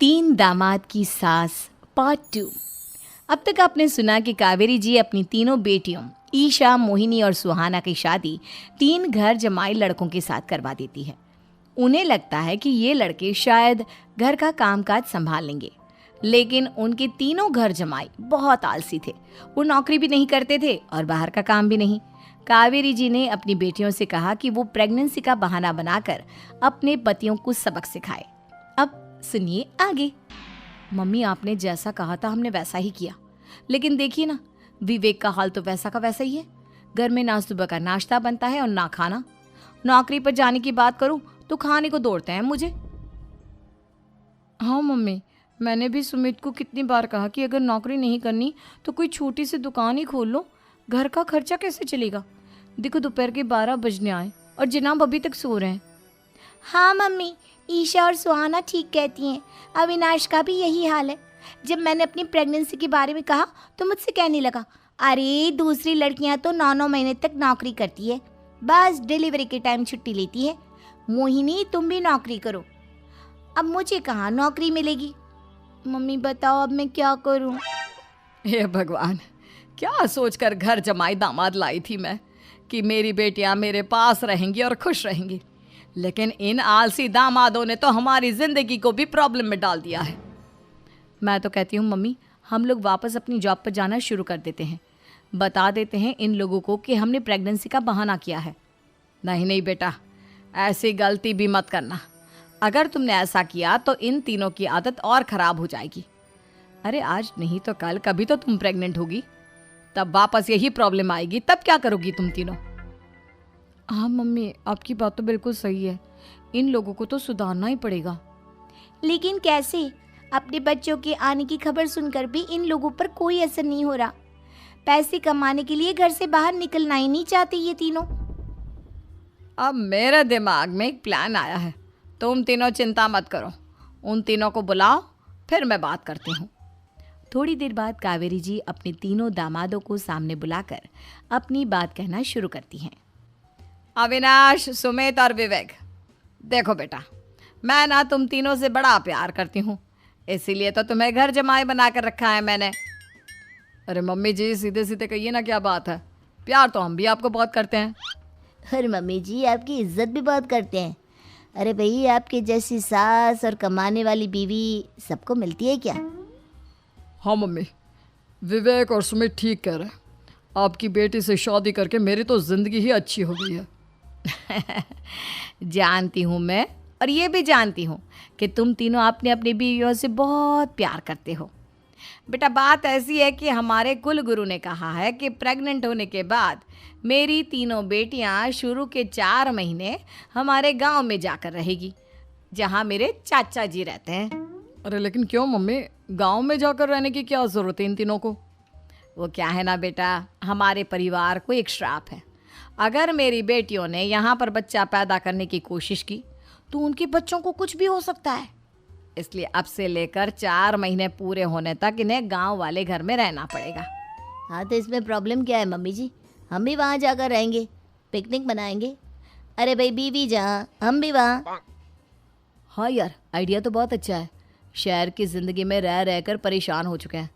तीन दामाद की सास पार्ट 2। अब तक आपने सुना कि कावेरी जी अपनी तीनों बेटियों ईशा, मोहिनी और सुहाना की शादी तीन घर जमाई लड़कों के साथ करवा देती है। उन्हें लगता है कि ये लड़के शायद घर का कामकाज संभाल लेंगे, लेकिन उनके तीनों घर जमाई बहुत आलसी थे। वो नौकरी भी नहीं करते थे और बाहर का काम भी नहीं। कावेरी जी ने अपनी बेटियों से कहा कि वो प्रेगनेंसी का बहाना बनाकर अपने पतियों को सबक सिखाए। अब सुनिए आगे। मम्मी, आपने जैसा कहा था हमने वैसा ही किया, लेकिन देखिए ना, विवेक का हाल तो वैसा का वैसा ही है। घर में ना सुबह का नाश्ता बनता है और ना खाना। नौकरी पर जाने की बात करूं तो खाने को दौड़ते हैं मुझे। हाँ मम्मी, मैंने भी सुमित को कितनी बार कहा कि अगर नौकरी नहीं करनी तो कोई छोटी सी दुकान ही खोल लो। घर का खर्चा कैसे चलेगा? देखो दोपहर के 12 बजने आए और जनाब अभी तक सो रहे हैं। हाँ मम्मी, ईशा और सुहाना ठीक कहती हैं। अविनाश का भी यही हाल है। जब मैंने अपनी प्रेगनेंसी के बारे में कहा तो मुझसे कहने लगा, अरे दूसरी लड़कियां तो 9-9 महीने तक नौकरी करती है, बस डिलीवरी के टाइम छुट्टी लेती है। मोहिनी, तुम भी नौकरी करो। अब मुझे कहाँ नौकरी मिलेगी? मम्मी बताओ अब मैं क्या करूँ? हे भगवान, क्या सोचकर घर जमाई दामाद लाई थी मैं कि मेरी बेटियां मेरे पास रहेंगी और खुश रहेंगी, लेकिन इन आलसी दामादों ने तो हमारी जिंदगी को भी प्रॉब्लम में डाल दिया है। मैं तो कहती हूँ मम्मी, हम लोग वापस अपनी जॉब पर जाना शुरू कर देते हैं। बता देते हैं इन लोगों को कि हमने प्रेगनेंसी का बहाना किया है। नहीं नहीं बेटा, ऐसी गलती भी मत करना। अगर तुमने ऐसा किया तो इन तीनों की आदत और ख़राब हो जाएगी। अरे आज नहीं तो कल कभी तो तुम प्रेग्नेंट होगी, तब वापस यही प्रॉब्लम आएगी। तब क्या करोगी तुम तीनों? हाँ मम्मी, आपकी बात तो बिल्कुल सही है। इन लोगों को तो सुधारना ही पड़ेगा। लेकिन कैसे? अपने बच्चों के आने की खबर सुनकर भी इन लोगों पर कोई असर नहीं हो रहा। पैसे कमाने के लिए घर से बाहर निकलना ही नहीं चाहते ये तीनों। अब मेरे दिमाग में एक प्लान आया है। तुम तीनों चिंता मत करो, उन तीनों को बुलाओ, फिर मैं बात करती हूँ। थोड़ी देर बाद कावेरी जी अपने तीनों दामादों को सामने बुलाकर अपनी बात कहना शुरू करती हैं। अविनाश, सुमित और विवेक, देखो बेटा, मैं ना तुम तीनों से बड़ा प्यार करती हूँ, इसीलिए तो तुम्हें घर जमाई बना कर रखा है मैंने। अरे मम्मी जी, सीधे सीधे कहिए ना, क्या बात है? प्यार तो हम भी आपको बहुत करते हैं। अरे मम्मी जी, आपकी इज्जत भी बहुत करते हैं। अरे भाई, आपके जैसी सास और कमाने वाली बीवी सबको मिलती है क्या? हाँ मम्मी, विवेक और सुमित ठीक कह रहे हैं। आपकी बेटी से शादी करके मेरी तो ज़िंदगी ही अच्छी हो गई है। जानती हूँ मैं, और ये भी जानती हूँ कि तुम तीनों अपने अपनी बीवियों से बहुत प्यार करते हो। बेटा, बात ऐसी है कि हमारे कुल गुरु ने कहा है कि प्रेग्नेंट होने के बाद मेरी तीनों बेटियां शुरू के 4 महीने हमारे गांव में जाकर रहेगी, जहां मेरे चाचा जी रहते हैं। अरे लेकिन क्यों मम्मी, गांव में जाकर रहने की क्या ज़रूरत है इन तीनों को? वो क्या है ना बेटा, हमारे परिवार को एक श्राप है। अगर मेरी बेटियों ने यहाँ पर बच्चा पैदा करने की कोशिश की तो उनके बच्चों को कुछ भी हो सकता है। इसलिए अब से लेकर 4 महीने पूरे होने तक इन्हें गांव वाले घर में रहना पड़ेगा। हाँ तो इसमें प्रॉब्लम क्या है मम्मी जी? हम भी वहाँ जाकर रहेंगे, पिकनिक मनाएंगे। अरे भाई, बीवी जहाँ हम भी वहाँ। हाँ यार, आइडिया तो बहुत अच्छा है। शहर की ज़िंदगी में रह रहकर परेशान हो चुके हैं,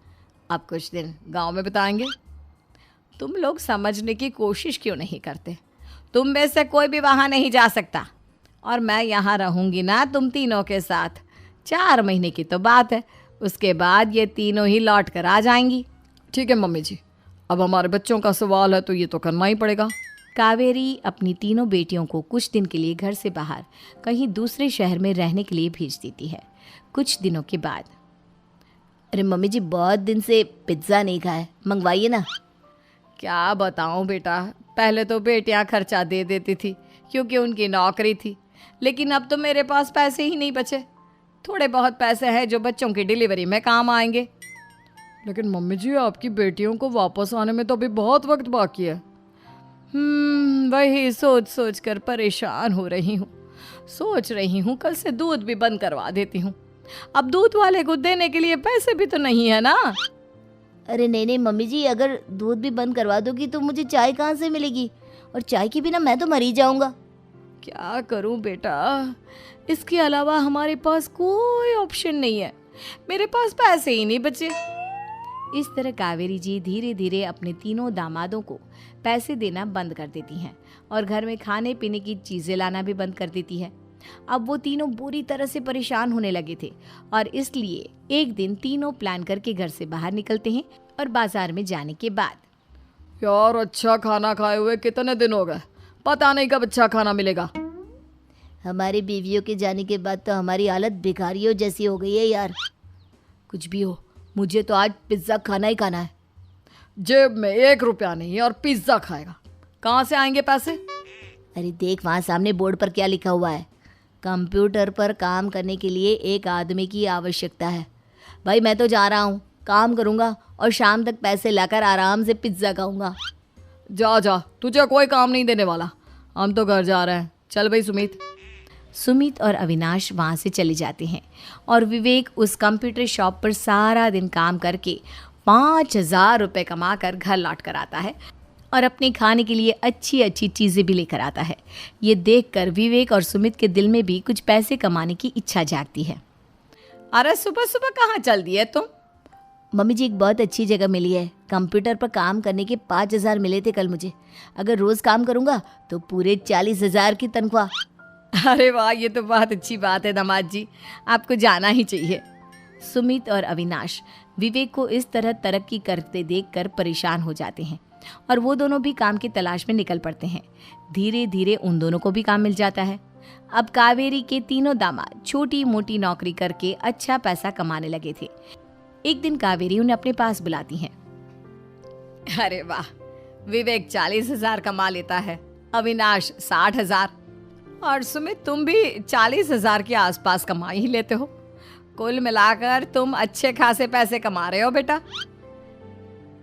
अब कुछ दिन गांव में बिताएंगे। तुम लोग समझने की कोशिश क्यों नहीं करते? तुम में से कोई भी वहाँ नहीं जा सकता, और मैं यहाँ रहूँगी ना तुम तीनों के साथ। 4 महीने की तो बात है, उसके बाद ये तीनों ही लौट कर आ जाएंगी। ठीक है मम्मी जी, अब हमारे बच्चों का सवाल है तो ये तो करना ही पड़ेगा। कावेरी अपनी तीनों बेटियों को कुछ दिन के लिए घर से बाहर कहीं दूसरे शहर में रहने के लिए भेज देती है। कुछ दिनों के बाद, अरे मम्मी जी, बहुत दिन से पिज्ज़ा नहीं खाया, मंगवाइए ना। क्या बताऊं बेटा, पहले तो बेटियां खर्चा दे देती थी क्योंकि उनकी नौकरी थी, लेकिन अब तो मेरे पास पैसे ही नहीं बचे। थोड़े बहुत पैसे हैं जो बच्चों की डिलीवरी में काम आएंगे। लेकिन मम्मी जी, आपकी बेटियों को वापस आने में तो अभी बहुत वक्त बाकी है। वही सोच सोच कर परेशान हो रही हूँ। सोच रही हूँ कल से दूध भी बंद करवा देती हूँ। अब दूध वाले को देने के लिए पैसे भी तो नहीं है ना। अरे नहीं नहीं मम्मी जी, अगर दूध भी बंद करवा दोगी तो मुझे चाय कहाँ से मिलेगी? और चाय के बिना मैं तो मर ही जाऊंगा। क्या करूं बेटा, इसके अलावा हमारे पास कोई ऑप्शन नहीं है, मेरे पास पैसे ही नहीं बचे। इस तरह कावेरी जी धीरे धीरे अपने तीनों दामादों को पैसे देना बंद कर देती हैं और घर में खाने पीने की चीजें लाना भी बंद कर देती है। अब वो तीनों बुरी तरह से परेशान होने लगे थे और इसलिए एक दिन तीनों प्लान करके घर से बाहर निकलते हैं और बाजार में जाने के बाद यार अच्छा खाना खाए हुए कितने दिन हो गए, पता नहीं कब अच्छा खाना मिलेगा। हमारी बीवियों के जाने के बाद तो हमारी हालत भिखारियों जैसी हो गई है यार। कुछ भी हो, मुझे तो आज पिज्ज़ा खाना ही खाना है। जेब में 1 रुपया नहीं है और पिज्ज़ा खाएगा, कहाँ से आएंगे पैसे? अरे देख वहाँ सामने बोर्ड पर क्या लिखा हुआ है, कंप्यूटर पर काम करने के लिए एक आदमी की आवश्यकता है। भाई मैं तो जा रहा हूँ, काम करूँगा और शाम तक पैसे लाकर आराम से पिज्ज़ा खाऊंगा। जा जा, तुझे कोई काम नहीं देने वाला, हम तो घर जा रहे हैं। चल भाई सुमित। सुमित और अविनाश वहाँ से चले जाते हैं और विवेक उस कंप्यूटर शॉप पर सारा दिन काम करके 5,000 रुपये कमा कर घर लौट कर आता है और अपने खाने के लिए अच्छी अच्छी चीज़ें भी लेकर आता है। ये देखकर विवेक और सुमित के दिल में भी कुछ पैसे कमाने की इच्छा जागती है। अरे सुबह सुबह कहाँ चल दिए तुम? मम्मी जी एक बहुत अच्छी जगह मिली है, कंप्यूटर पर काम करने के 5,000 मिले थे कल मुझे। अगर रोज़ काम करूँगा तो पूरे 40,000 की तनख्वाह। अरे वाह, ये तो बहुत अच्छी बात है दामाद जी, आपको जाना ही चाहिए। सुमित और अविनाश विवेक को इस तरह तरक्की करते देखकर परेशान हो जाते हैं और वो दोनों भी काम की तलाश में निकल पड़ते हैं। धीरे धीरे उन दोनों को भी काम मिल जाता है। अब कावेरी के तीनों दामाद छोटी मोटी नौकरी करके अच्छा पैसा कमाने लगे थे। एक दिन कावेरी उन्हें अपने पास बुलाती हैं। अरे वाह, विवेक 40,000 कमा लेता है, अविनाश 60,000 और सुमित तुम भी 40,000 के आसपास कमा ही लेते हो। कुल मिलाकर तुम अच्छे खासे पैसे कमा रहे हो बेटा।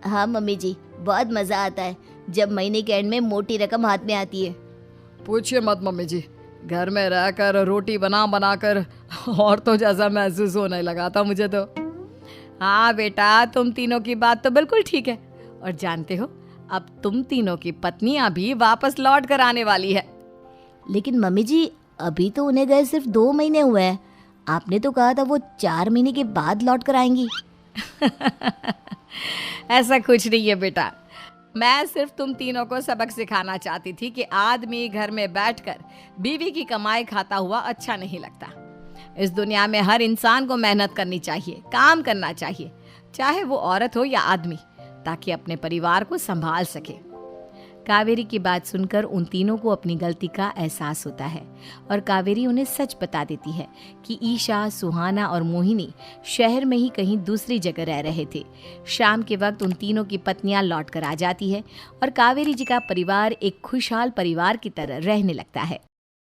हाँ मम्मी जी, बहुत मज़ा आता है जब महीने के एंड में मोटी रकम हाथ में आती है। पूछिए मत मम्मी जी, घर में रहकर रोटी बना बना कर और तो जैसा महसूस होने लगा था मुझे तो। हाँ बेटा, तुम तीनों की बात तो बिल्कुल ठीक है और जानते हो अब तुम तीनों की पत्नियां भी वापस लौट कर आने वाली है। लेकिन मम्मी जी अभी तो उन्हें गए सिर्फ 2 महीने हुए हैं, आपने तो कहा था वो 4 महीने के बाद लौट कर आएंगी। ऐसा कुछ नहीं है बेटा, मैं सिर्फ तुम तीनों को सबक सिखाना चाहती थी कि आदमी घर में बैठकर बीवी की कमाई खाता हुआ अच्छा नहीं लगता। इस दुनिया में हर इंसान को मेहनत करनी चाहिए, काम करना चाहिए, चाहे वो औरत हो या आदमी, ताकि अपने परिवार को संभाल सके। कावेरी की बात सुनकर उन तीनों को अपनी गलती का एहसास होता है और कावेरी उन्हें सच बता देती है कि ईशा, सुहाना और मोहिनी शहर में ही कहीं दूसरी जगह रह रहे थे। शाम के वक्त उन तीनों की पत्नियां लौट कर आ जाती है और कावेरी जी का परिवार एक खुशहाल परिवार की तरह रहने लगता है।